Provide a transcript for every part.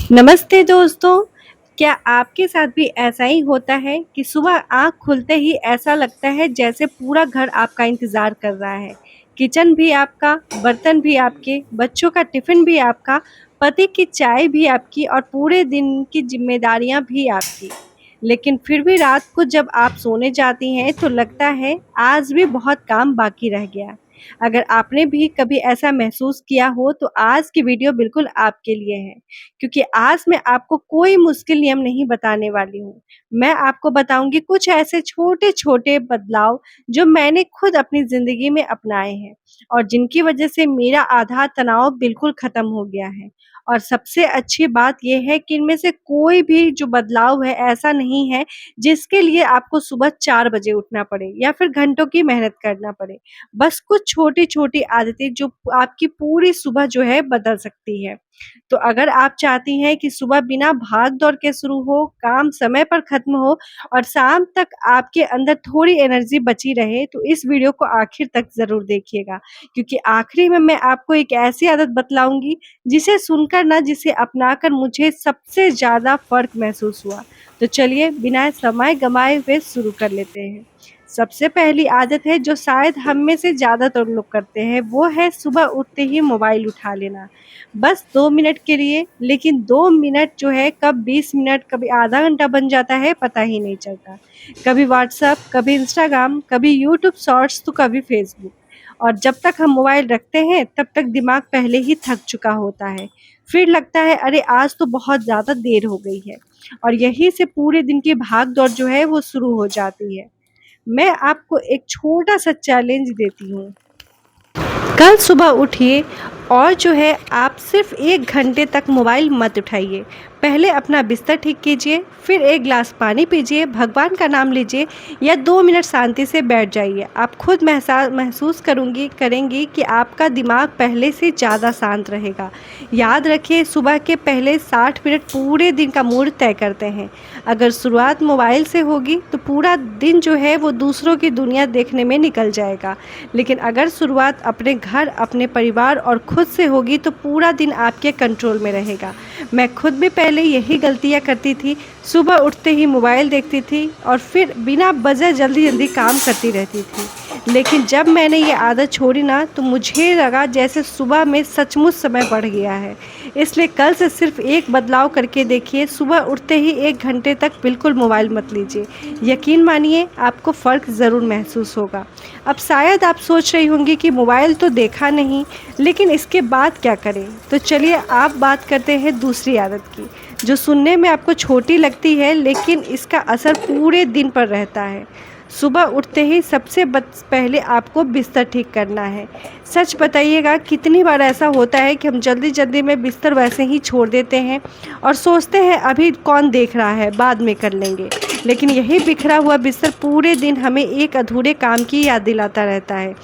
नमस्ते दोस्तों। क्या आपके साथ भी ऐसा ही होता है कि सुबह आँख खुलते ही ऐसा लगता है जैसे पूरा घर आपका इंतज़ार कर रहा है? किचन भी आपका, बर्तन भी आपके, बच्चों का टिफ़िन भी आपका, पति की चाय भी आपकी और पूरे दिन की ज़िम्मेदारियाँ भी आपकी। लेकिन फिर भी रात को जब आप सोने जाती हैं तो लगता है आज भी बहुत काम बाकी रह गया। अगर आपने भी कभी ऐसा महसूस किया हो तो आज की वीडियो बिल्कुल आपके लिए है। क्योंकि आज मैं आपको कोई मुश्किल नियम नहीं बताने वाली हूँ। मैं आपको बताऊँगी कुछ ऐसे छोटे-छोटे बदलाव जो मैंने खुद अपनी ज़िंदगी में अपनाए हैं और जिनकी वज़ह से मेरा आधा तनाव बिल्कुल ख़त्म हो गया है। और सबसे अच्छी बात ये है कि इनमें से कोई भी जो बदलाव है ऐसा नहीं है जिसके लिए आपको सुबह 4 बजे उठना पड़े या फिर घंटों की मेहनत करना पड़े। बस कुछ छोटी-छोटी आदतें जो आपकी पूरी सुबह जो है बदल सकती है। तो अगर आप चाहती हैं कि सुबह बिना भाग-दौड़ के शुरू हो, काम समय पर खत्म हो और शाम तक आपके अंदर थोड़ी एनर्जी बची रहे, तो इस वीडियो को आखिर तक ज़रूर देखिएगा। क्योंकि आखिरी में मैं आपको एक ऐसी आदत बतलाऊँगी, जिसे सुनकर ना जिसे अपनाकर मुझे सबसे ज़्यादा फ़र्क महसूस हुआ। तो चलिए बिना समय गँवाए हुए शुरू कर लेते हैं। सबसे पहली आदत है जो शायद हम में से ज़्यादातर लोग करते हैं, वो है सुबह उठते ही मोबाइल उठा लेना। बस 2 मिनट के लिए, लेकिन 2 मिनट जो है कब 20 मिनट, कभी आधा घंटा बन जाता है, पता ही नहीं चलता। कभी व्हाट्सएप, कभी इंस्टाग्राम, कभी यूट्यूब शॉर्ट्स तो कभी फेसबुक। और जब तक हम मोबाइल रखते हैं, तब तक दिमाग पहले ही थक चुका होता है। फिर लगता है अरे आज तो बहुत ज़्यादा देर हो गई है और यहीं से पूरे दिन की भाग-दौड़ जो है वो शुरू हो जाती है। मैं आपको एक छोटा-सा चैलेंज देती हूँ। कल सुबह उठिए और जो है आप सिर्फ 1 घंटे तक मोबाइल मत उठाइए। पहले अपना बिस्तर ठीक कीजिए, फिर 1 ग्लास पानी पीजिए, भगवान का नाम लीजिए या 2 मिनट शांति से बैठ जाइए। आप खुद महसूस करेंगी कि आपका दिमाग पहले से ज़्यादा शांत रहेगा। याद रखिए सुबह के पहले 60 मिनट पूरे दिन का मूड तय करते हैं। अगर शुरुआत मोबाइल से होगी तो पूरा दिन जो है वो दूसरों की दुनिया देखने में निकल जाएगा। लेकिन अगर शुरुआत अपने घर, अपने परिवार और खुद से होगी तो पूरा दिन आपके कंट्रोल में रहेगा। मैं खुद भी पहले यही गलतियाँ करती थी, सुबह उठते ही मोबाइल देखती थी और फिर बिना वजह जल्दी-जल्दी काम करती रहती थी। लेकिन जब मैंने ये आदत छोड़ी ना तो मुझे लगा जैसे सुबह में सचमुच समय बढ़ गया है। इसलिए कल से सिर्फ एक बदलाव करके देखिए, सुबह उठते ही 1 घंटे तक बिल्कुल मोबाइल मत लीजिए। यकीन मानिए आपको फ़र्क ज़रूर महसूस होगा। अब शायद आप सोच रही होंगी कि मोबाइल तो देखा नहीं, लेकिन इसके बाद क्या करें? तो चलिए आप बात करते हैं दूसरी आदत की, जो सुनने में आपको छोटी लगती है लेकिन इसका असर पूरे दिन पर रहता है। सुबह उठते ही सबसे पहले आपको बिस्तर ठीक करना है। सच बताइएगा कितनी बार ऐसा होता है कि हम जल्दी-जल्दी में बिस्तर वैसे ही छोड़ देते हैं और सोचते हैं अभी कौन देख रहा है, बाद में कर लेंगे। लेकिन यही बिखरा हुआ बिस्तर पूरे दिन हमें एक अधूरे काम की याद दिलाता रहता है।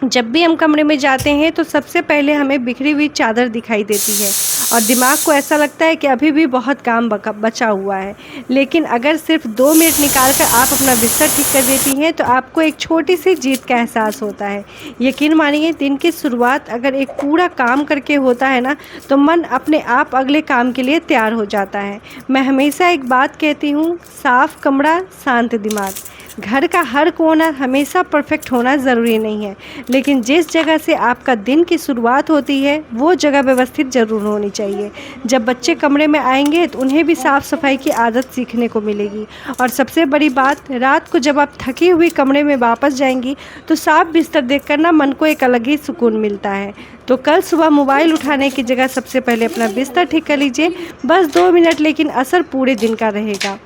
जब भी हम कमरे में जाते हैं तो सबसे पहले हमें बिखरी हुई चादर दिखाई देती है और दिमाग को ऐसा लगता है कि अभी भी बहुत काम बचा हुआ है। लेकिन अगर सिर्फ 2 मिनट निकाल कर आप अपना बिस्तर ठीक कर देती हैं तो आपको एक छोटी सी जीत का एहसास होता है। यकीन मानिए दिन की शुरुआत अगर एक पूरा काम करके होता है ना, तो मन अपने आप अगले काम के लिए तैयार हो जाता है। मैं हमेशा एक बात कहती हूँ, साफ कमरा शांत दिमाग। घर का हर कोना हमेशा परफेक्ट होना ज़रूरी नहीं है, लेकिन जिस जगह से आपका दिन की शुरुआत होती है वो जगह व्यवस्थित ज़रूर होनी चाहिए। जब बच्चे कमरे में आएंगे तो उन्हें भी साफ़ सफाई की आदत सीखने को मिलेगी। और सबसे बड़ी बात, रात को जब आप थकी हुई कमरे में वापस जाएंगी तो साफ बिस्तर देखकर ना मन को एक अलग ही सुकून मिलता है। तो कल सुबह मोबाइल उठाने की जगह सबसे पहले अपना बिस्तर ठीक कर लीजिए। बस 2 मिनट, लेकिन असर पूरे दिन का रहेगा।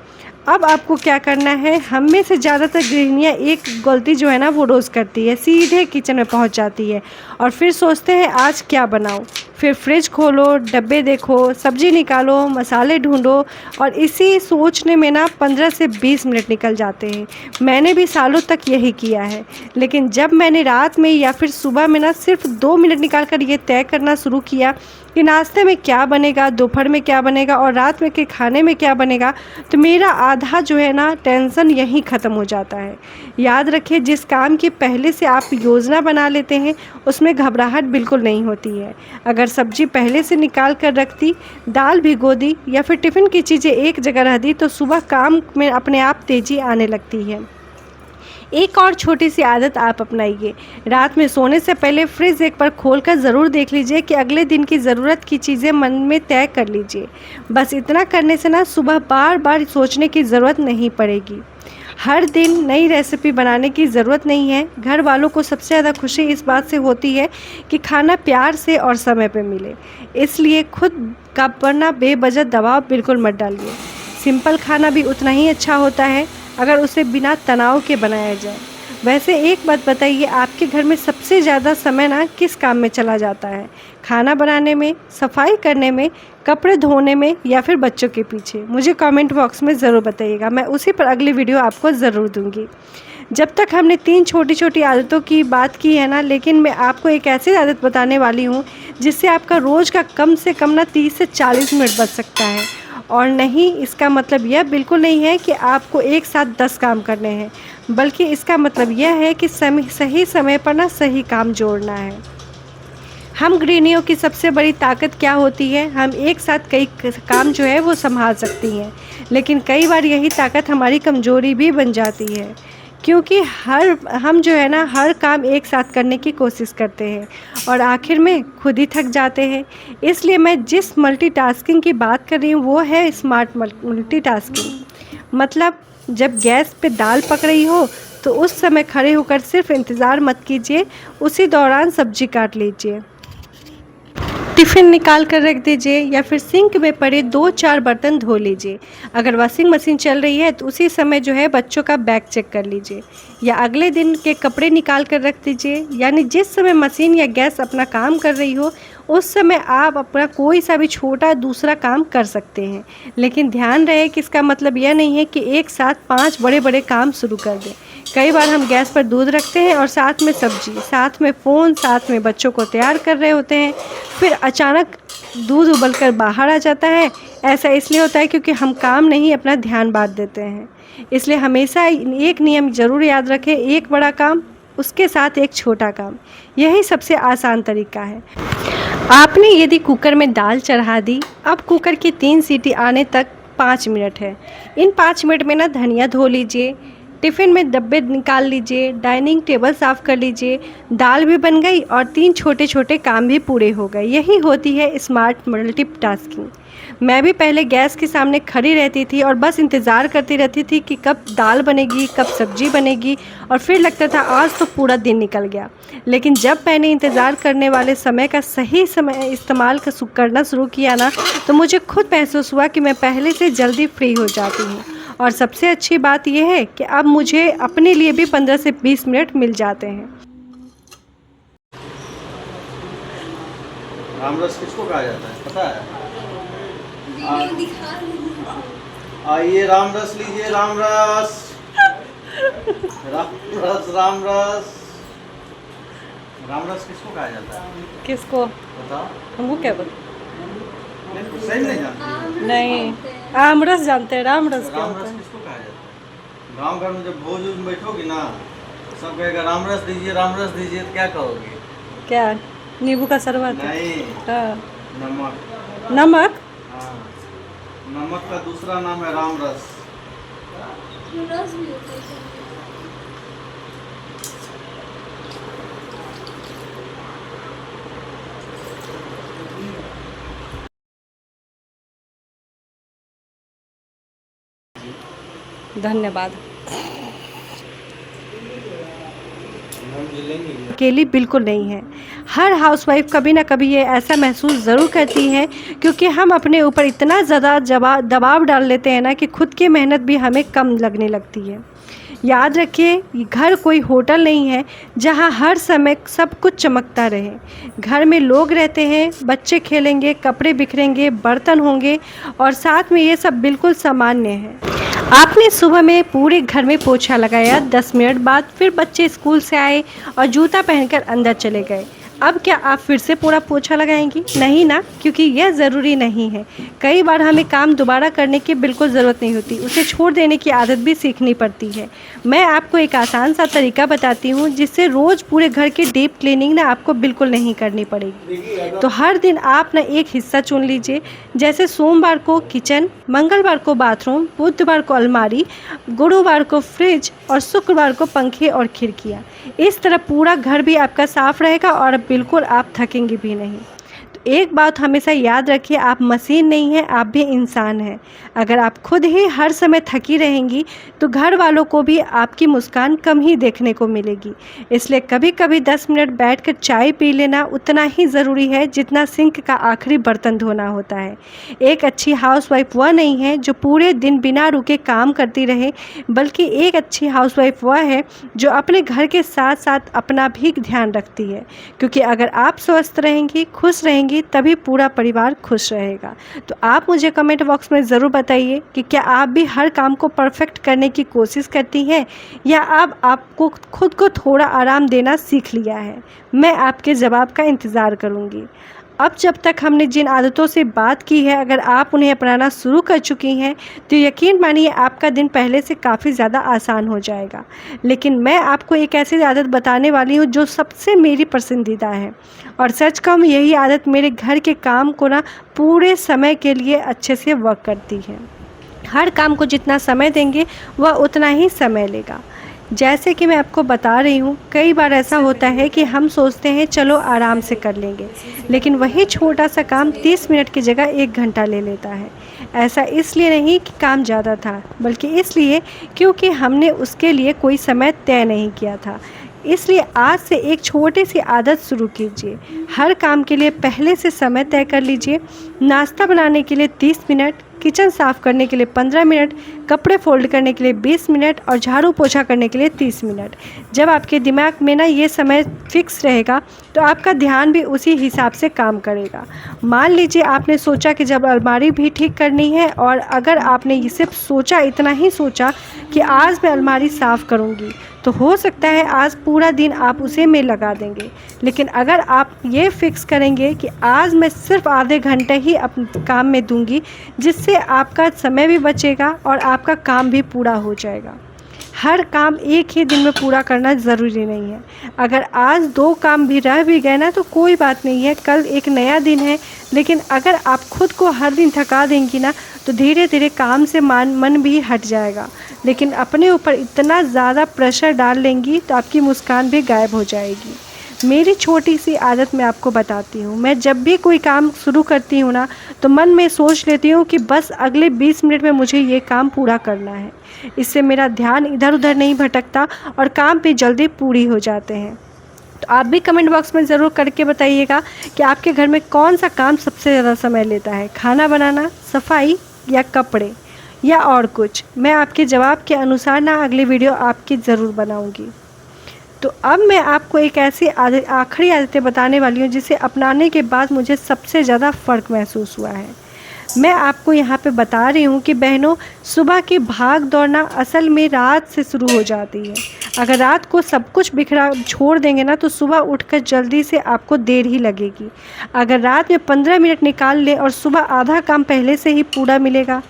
अब आपको क्या करना है, हम में से ज़्यादातर गृहिणियाँ एक गलती जो है ना वो रोज़ करती है, सीधे किचन में पहुँच जाती है और फिर सोचते हैं आज क्या बनाऊँ। फिर फ्रिज खोलो, डब्बे देखो, सब्ज़ी निकालो, मसाले ढूंढो और इसी सोचने में ना 15 से 20 मिनट निकल जाते हैं। मैंने भी सालों तक यही किया है, लेकिन जब मैंने रात में या फिर सुबह में ना सिर्फ 2 मिनट निकाल कर ये तय करना शुरू किया कि नाश्ते में क्या बनेगा, दोपहर में क्या बनेगा और रात में के खाने में क्या बनेगा, तो मेरा आधा जो है ना टेंशन यहीं ख़त्म हो जाता है। याद रखिए, जिस काम की पहले से आप योजना बना लेते हैं उसमें घबराहट बिल्कुल नहीं होती है। अगर सब्जी पहले से निकाल कर रख दी, दाल भिगो दी या फिर टिफ़िन की चीज़ें एक जगह रख दी तो सुबह काम में अपने आप तेज़ी आने लगती है। एक और छोटी सी आदत आप अपनाइए, रात में सोने से पहले फ्रिज एक बार खोलकर ज़रूर देख लीजिए कि अगले दिन की ज़रूरत की चीज़ें मन में तय कर लीजिए। बस इतना करने से ना सुबह बार बार सोचने की ज़रूरत नहीं पड़ेगी। हर दिन नई रेसिपी बनाने की ज़रूरत नहीं है। घर वालों को सबसे ज़्यादा खुशी इस बात से होती है कि खाना प्यार से और समय पे मिले, इसलिए खुद का वरना बेवजह दबाव बिल्कुल मत डालिए। सिंपल खाना भी उतना ही अच्छा होता है अगर उसे बिना तनाव के बनाया जाए। वैसे एक बात बताइए, आपके घर में सबसे ज़्यादा समय ना किस काम में चला जाता है? खाना बनाने में, सफाई करने में, कपड़े धोने में या फिर बच्चों के पीछे? मुझे कमेंट बॉक्स में ज़रूर बताइएगा, मैं उसी पर अगली वीडियो आपको ज़रूर दूँगी। जब तक हमने 3 छोटी-छोटी आदतों की बात की है ना, लेकिन मैं आपको एक ऐसी आदत बताने वाली हूँ जिससे आपका रोज़ का कम से कम ना 30 से 40 मिनट बच सकता है। और नहीं, इसका मतलब यह बिल्कुल नहीं है कि आपको एक साथ 10 काम करने हैं, बल्कि इसका मतलब यह है कि सही समय पर ना सही काम जोड़ना है। हम गृहिणियों की सबसे बड़ी ताकत क्या होती है? हम एक साथ कई काम जो है वो संभाल सकती हैं, लेकिन कई बार यही ताकत हमारी कमज़ोरी भी बन जाती है, क्योंकि हम जो है ना हर काम एक साथ करने की कोशिश करते हैं और आखिर में खुद ही थक जाते हैं। इसलिए मैं जिस मल्टीटास्किंग की बात कर रही हूँ वो है स्मार्ट मल्टीटास्किंग। मतलब जब गैस पे दाल पक रही हो तो उस समय खड़े होकर सिर्फ इंतज़ार मत कीजिए, उसी दौरान सब्जी काट लीजिए, टिफ़िन निकाल कर रख दीजिए या फिर सिंक में पड़े 2-4 बर्तन धो लीजिए। अगर वॉशिंग मशीन चल रही है तो उसी समय जो है बच्चों का बैग चेक कर लीजिए या अगले दिन के कपड़े निकाल कर रख दीजिए। यानी जिस समय मशीन या गैस अपना काम कर रही हो उस समय आप अपना कोई सा भी छोटा दूसरा काम कर सकते हैं। लेकिन ध्यान रहे कि इसका मतलब यह नहीं है कि एक साथ 5 बड़े-बड़े काम शुरू कर दें। कई बार हम गैस पर दूध रखते हैं और साथ में सब्जी, साथ में फ़ोन, साथ में बच्चों को तैयार कर रहे होते हैं, फिर अचानक दूध उबलकर बाहर आ जाता है। ऐसा इसलिए होता है क्योंकि हम काम नहीं अपना ध्यान बाँट देते हैं। इसलिए हमेशा एक नियम ज़रूर याद रखें, एक बड़ा काम उसके साथ एक छोटा काम, यही सबसे आसान तरीका है। आपने यदि कुकर में दाल चढ़ा दी, अब कुकर की 3 सीटी आने तक 5 मिनट है। इन 5 मिनट में ना धनिया धो लीजिए, टिफ़िन में डब्बे निकाल लीजिए, डाइनिंग टेबल साफ़ कर लीजिए, दाल भी बन गई और 3 छोटे-छोटे काम भी पूरे हो गए। यही होती है स्मार्ट मल्टीटास्किंग। मैं भी पहले गैस के सामने खड़ी रहती थी और बस इंतज़ार करती रहती थी कि कब दाल बनेगी, कब सब्ज़ी बनेगी और फिर लगता था आज तो पूरा दिन निकल गया। लेकिन जब मैंने इंतज़ार करने वाले समय का सही समय इस्तेमाल करना शुरू किया ना, तो मुझे खुद महसूस हुआ कि मैं पहले से जल्दी फ्री हो जाती हूँ। और सबसे अच्छी बात यह है कि अब मुझे अपने लिए भी 15 से 20 मिनट मिल जाते हैं। रामरस किसको कहा जाता है पता है? आइए रामरस लीजिए, रामरस रामरस रामरस रामरस किसको कहा जाता है? किसको? बताओ। हमको क्या पता? सही नहीं जानते? नहीं, आमरस जानते हैं, रामरस क्या होता रामरस है? किसको कहा जाता है? गाँव घर में जब भोज में बैठोगी ना, सब कहेगा रामरस दीजिए, तो क्या कहोगे? क्या? नींबू का शरबत? नहीं, हाँ। नमक। नमक? हाँ, नमक का दूसरा नाम है रामरस। धन्यवाद। अकेली बिल्कुल नहीं है। हर हाउसवाइफ कभी ना कभी ये ऐसा महसूस ज़रूर करती है, क्योंकि हम अपने ऊपर इतना ज़्यादा दबाव डाल लेते हैं ना कि खुद की मेहनत भी हमें कम लगने लगती है। याद रखिए, घर कोई होटल नहीं है जहां हर समय सब कुछ चमकता रहे। घर में लोग रहते हैं, बच्चे खेलेंगे, कपड़े बिखरेंगे, बर्तन होंगे और साथ में ये सब बिल्कुल सामान्य है। आपने सुबह में पूरे घर में पोछा लगाया, 10 मिनट बाद फिर बच्चे स्कूल से आए और जूता पहनकर अंदर चले गए। अब क्या आप फिर से पूरा पोछा लगाएंगी? नहीं ना, क्योंकि यह ज़रूरी नहीं है। कई बार हमें काम दोबारा करने की बिल्कुल ज़रूरत नहीं होती, उसे छोड़ देने की आदत भी सीखनी पड़ती है। मैं आपको एक आसान सा तरीका बताती हूँ जिससे रोज़ पूरे घर की डीप क्लीनिंग ना आपको बिल्कुल नहीं करनी पड़ेगी। तो हर दिन आप ना एक हिस्सा चुन लीजिए, जैसे सोमवार को किचन, मंगलवार को बाथरूम, बुधवार को अलमारी, गुरुवार को फ्रिज और शुक्रवार को पंखे और खिड़कियाँ। इस तरह पूरा घर भी आपका साफ रहेगा और बिल्कुल आप थकेंगे भी नहीं। तो एक बात हमेशा याद रखिए, आप मशीन नहीं हैं, आप भी इंसान हैं। अगर आप खुद ही हर समय थकी रहेंगी तो घर वालों को भी आपकी मुस्कान कम ही देखने को मिलेगी। इसलिए कभी कभी 10 मिनट बैठकर चाय पी लेना उतना ही ज़रूरी है जितना सिंक का आखिरी बर्तन धोना होता है। एक अच्छी हाउसवाइफ वह नहीं है जो पूरे दिन बिना रुके काम करती रहे, बल्कि एक अच्छी हाउसवाइफ वह है जो अपने घर के साथ साथ अपना भी ध्यान रखती है। क्योंकि अगर आप स्वस्थ रहेंगी, खुश रहेंगी, तभी पूरा परिवार खुश रहेगा। तो आप मुझे कमेंट बॉक्स में ज़रूर बताइए कि क्या आप भी हर काम को परफेक्ट करने की कोशिश करती हैं, या अब आपको खुद को थोड़ा आराम देना सीख लिया है। मैं आपके जवाब का इंतज़ार करूँगी। अब जब तक हमने जिन आदतों से बात की है, अगर आप उन्हें अपनाना शुरू कर चुकी हैं तो यकीन मानिए आपका दिन पहले से काफ़ी ज़्यादा आसान हो जाएगा। लेकिन मैं आपको एक ऐसी आदत बताने वाली हूँ जो सबसे मेरी पसंदीदा है, और सच कहूँ यही आदत मेरे घर के काम को ना पूरे समय के लिए अच्छे से वर्क करती है। हर काम को जितना समय देंगे वह उतना ही समय लेगा। जैसे कि मैं आपको बता रही हूँ, कई बार ऐसा होता है कि हम सोचते हैं चलो आराम से कर लेंगे, लेकिन वही छोटा सा काम 30 मिनट की जगह 1 घंटा ले लेता है। ऐसा इसलिए नहीं कि काम ज़्यादा था, बल्कि इसलिए क्योंकि हमने उसके लिए कोई समय तय नहीं किया था। इसलिए आज से एक छोटी सी आदत शुरू कीजिए। हर काम के लिए पहले से समय तय कर लीजिए। नाश्ता बनाने के लिए 30 मिनट, किचन साफ़ करने के लिए 15 मिनट, कपड़े फोल्ड करने के लिए 20 मिनट और झाड़ू पोछा करने के लिए 30 मिनट। जब आपके दिमाग में ना ये समय फिक्स रहेगा तो आपका ध्यान भी उसी हिसाब से काम करेगा। मान लीजिए आपने सोचा कि जब अलमारी भी ठीक करनी है, और अगर आपने ये सिर्फ सोचा, इतना ही सोचा कि आज मैं अलमारी साफ़ करूँगी, तो हो सकता है आज पूरा दिन आप उसे में लगा देंगे। लेकिन अगर आप ये फिक्स करेंगे कि आज मैं सिर्फ आधे घंटे ही अपने काम में दूंगी, जिससे आपका समय भी बचेगा और आपका काम भी पूरा हो जाएगा। हर काम एक ही दिन में पूरा करना ज़रूरी नहीं है। अगर आज 2 काम भी रह भी गए ना तो कोई बात नहीं है, कल एक नया दिन है। लेकिन अगर आप खुद को हर दिन थका देंगी ना तो धीरे धीरे काम से मन भी हट जाएगा। लेकिन अपने ऊपर इतना ज़्यादा प्रेशर डाल लेंगी तो आपकी मुस्कान भी गायब हो जाएगी। मेरी छोटी सी आदत मैं आपको बताती हूँ। मैं जब भी कोई काम शुरू करती हूँ ना तो मन में सोच लेती हूँ कि बस अगले 20 मिनट में मुझे ये काम पूरा करना है। इससे मेरा ध्यान इधर उधर नहीं भटकता और काम भी जल्दी पूरी हो जाते हैं। तो आप भी कमेंट बॉक्स में ज़रूर करके बताइएगा कि आपके घर में कौन सा काम सबसे ज़्यादा समय लेता है, खाना बनाना, सफाई या कपड़े, या और कुछ। मैं आपके जवाब के अनुसार ना अगली वीडियो आपकी ज़रूर बनाऊँगी। तो अब मैं आपको एक ऐसी आखिरी आदतें बताने वाली हूँ जिसे अपनाने के बाद मुझे सबसे ज़्यादा फ़र्क महसूस हुआ है। मैं आपको यहाँ पे बता रही हूँ कि बहनों, सुबह की भाग दौड़ना असल में रात से शुरू हो जाती है। अगर रात को सब कुछ बिखरा छोड़ देंगे ना तो सुबह उठकर जल्दी से आपको देर ही लगेगी। अगर रात में 15 मिनट निकाल ले और सुबह आधा काम पहले से ही पूरा मिलेगा।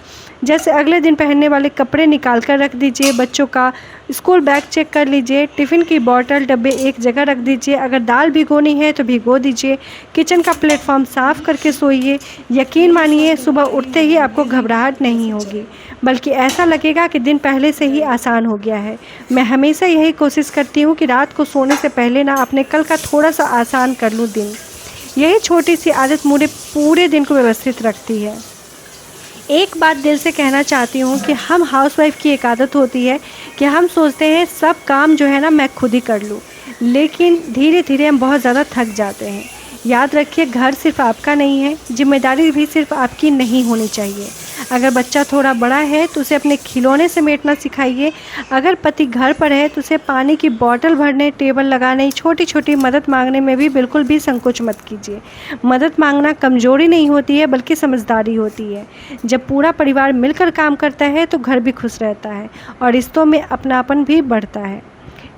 जैसे अगले दिन पहनने वाले कपड़े निकाल कर रख दीजिए, बच्चों का स्कूल बैग चेक कर लीजिए, टिफ़िन की बॉटल डब्बे एक जगह रख दीजिए, अगर दाल भिगोनी है तो भिगो दीजिए, किचन का प्लेटफॉर्म साफ़ करके सोइए। यकीन मानिए सुबह उठते ही आपको घबराहट नहीं होगी, बल्कि ऐसा लगेगा कि दिन पहले से ही आसान हो गया है। मैं हमेशा यही कोशिश करती हूँ कि रात को सोने से पहले ना अपने कल का थोड़ा सा आसान कर लूँ दिन। यही छोटी सी आदत मुझे पूरे दिन को व्यवस्थित रखती है। एक बात दिल से कहना चाहती हूँ कि हम हाउसवाइफ की एक आदत होती है कि हम सोचते हैं सब काम जो है ना मैं खुद ही कर लूँ, लेकिन धीरे धीरे हम बहुत ज़्यादा थक जाते हैं। याद रखिए, घर सिर्फ आपका नहीं है, जिम्मेदारी भी सिर्फ आपकी नहीं होनी चाहिए। अगर बच्चा थोड़ा बड़ा है तो उसे अपने खिलौने समेटना सिखाइए। अगर पति घर पर है तो उसे पानी की बोतल भरने, टेबल लगाने, छोटी छोटी मदद मांगने में भी बिल्कुल भी संकोच मत कीजिए। मदद मांगना कमज़ोरी नहीं होती है, बल्कि समझदारी होती है। जब पूरा परिवार मिलकर काम करता है तो घर भी खुश रहता है और रिश्तों में अपनापन भी बढ़ता है।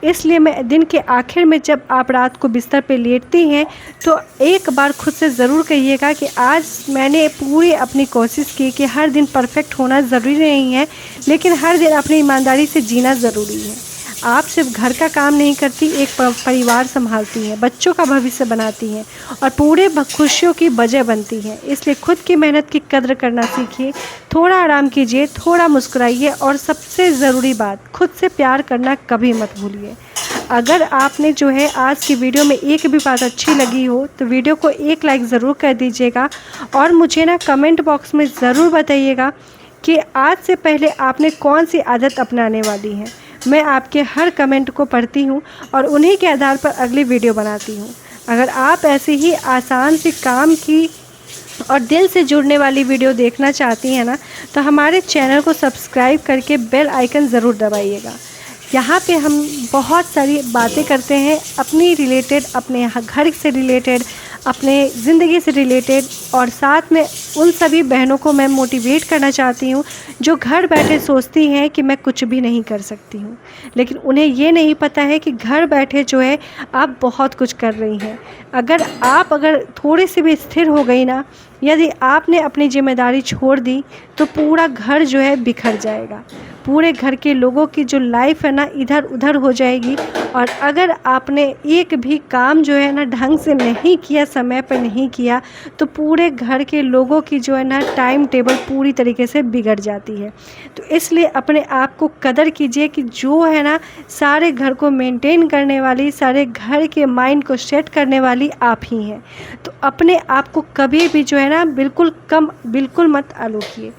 इसलिए मैं दिन के आखिर में जब आप रात को बिस्तर पे लेटती हैं तो एक बार खुद से ज़रूर कहिएगा कि आज मैंने पूरी अपनी कोशिश की कि हर दिन परफेक्ट होना ज़रूरी नहीं है, लेकिन हर दिन अपनी ईमानदारी से जीना ज़रूरी है। आप सिर्फ घर का काम नहीं करती, एक परिवार संभालती हैं, बच्चों का भविष्य बनाती हैं और पूरे खुशियों की वजह बनती हैं। इसलिए खुद की मेहनत की कद्र करना सीखिए, थोड़ा आराम कीजिए, थोड़ा मुस्कुराइए और सबसे ज़रूरी बात, खुद से प्यार करना कभी मत भूलिए। अगर आपने जो है आज की वीडियो में एक भी बात अच्छी लगी हो तो वीडियो को एक लाइक ज़रूर कर दीजिएगा और मुझे ना कमेंट बॉक्स में ज़रूर बताइएगा कि आज से पहले आपने कौन सी आदत अपनाने वाली है। मैं आपके हर कमेंट को पढ़ती हूँ और उन्हीं के आधार पर अगली वीडियो बनाती हूँ। अगर आप ऐसे ही आसान सी काम की और दिल से जुड़ने वाली वीडियो देखना चाहती हैं ना, तो हमारे चैनल को सब्सक्राइब करके बेल आइकन ज़रूर दबाइएगा। यहाँ पे हम बहुत सारी बातें करते हैं अपनी रिलेटेड, अपने घर से रिलेटेड, अपने ज़िंदगी से रिलेटेड, और साथ में उन सभी बहनों को मैं मोटिवेट करना चाहती हूँ जो घर बैठे सोचती हैं कि मैं कुछ भी नहीं कर सकती हूँ, लेकिन उन्हें ये नहीं पता है कि घर बैठे जो है आप बहुत कुछ कर रही हैं। अगर थोड़ी सी भी स्थिर हो गई ना, यदि आपने अपनी जिम्मेदारी छोड़ दी तो पूरा घर जो है बिखर जाएगा, पूरे घर के लोगों की जो लाइफ है ना इधर उधर हो जाएगी। और अगर आपने एक भी काम जो है ना ढंग से नहीं किया, समय पर नहीं किया, तो पूरे घर के लोगों की जो है ना टाइम टेबल पूरी तरीके से बिगड़ जाती है। तो इसलिए अपने आप को कदर कीजिए कि जो है ना सारे घर को मेंटेन करने वाली, सारे घर के माइंड को सेट करने वाली आप ही हैं। तो अपने आप को कभी भी जो है ना बिल्कुल मत आलोकिए।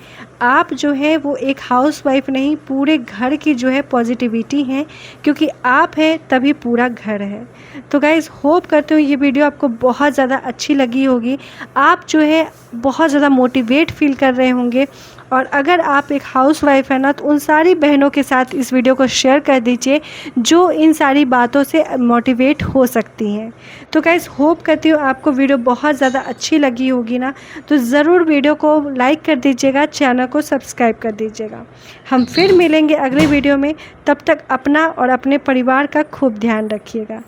आप जो है वो एक हाउसवाइफ नहीं, पूरे घर की जो है पॉजिटिविटी है, क्योंकि आप हैं तभी पूरा घर है। तो गाइज़, होप करते हो ये वीडियो आपको बहुत ज़्यादा अच्छी लगी होगी, आप जो है बहुत ज़्यादा मोटिवेट फील कर रहे होंगे। और अगर आप एक हाउसवाइफ है ना, तो उन सारी बहनों के साथ इस वीडियो को शेयर कर दीजिए जो इन सारी बातों से मोटिवेट हो सकती हैं। तो गाइज़, होप करती हूँ आपको वीडियो बहुत ज़्यादा अच्छी लगी होगी ना, तो ज़रूर वीडियो को लाइक कर दीजिएगा, चैनल को सब्सक्राइब कर दीजिएगा। हम फिर मिलेंगे अगले वीडियो में, तब तक अपना और अपने परिवार का खूब ध्यान रखिएगा।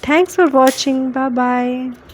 Thanks for watching, bye bye.